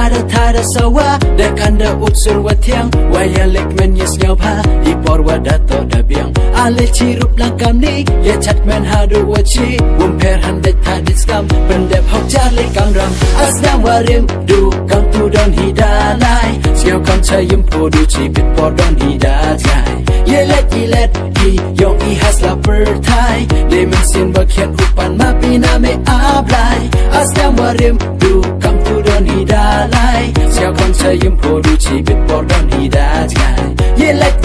Tada sawa dekanda utsur watiang wayalek menyes nyaupa ipor wadato dabiang ale cirup langkam ni ya chatman hadu wachi wumper handek tadit skam pendep hok jale kangram asnam warim du kam tu don hidalai siau kam chayum podu chipit por don hidatai yelet ki yong I hasla pertai lemon sin bakhet upan mapina me ablai asnam warim du kam tu don hidalai siau kam chayum podu chipit por don hidatai yelet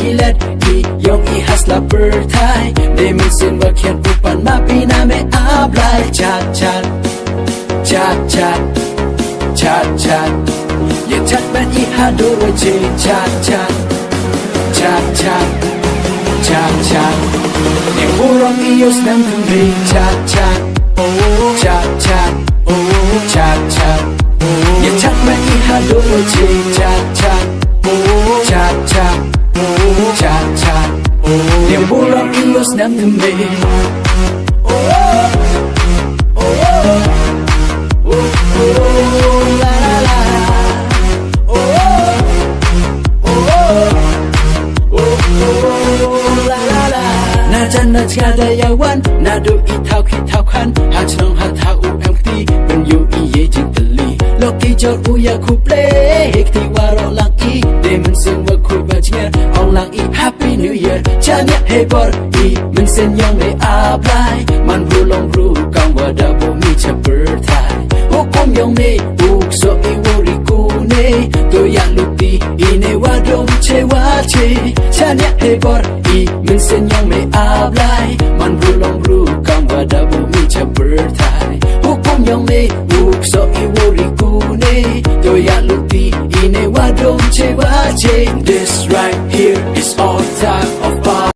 ki yong I hasla pertai lemon sin bakhet upan mapina me ablai chat ye chat man I hadu wachi chat yang burung ios nam tumbi chat ye chat man I hadu wachi chat yang burung ios nam tumbi na chada yawan nadu itau kitau kan hachnong hatau empty when you ye jintali loki jor uya kuple hekti waro lang I demon sin wa ku bajnya ong lang I happy new year chanya hey bor I men sen yong me apply man bulong bru kang wada bo mi chaper thai hukum yong me uk so I worry ku ne to ya lupi ine wadom che wa che chanya hey bor I men sen yong me apply man bulong bru kang wada bo mi chaper thai hukum yong me uk so I worry ku ne to ya lupi ine wadom che wa che this right here is all time of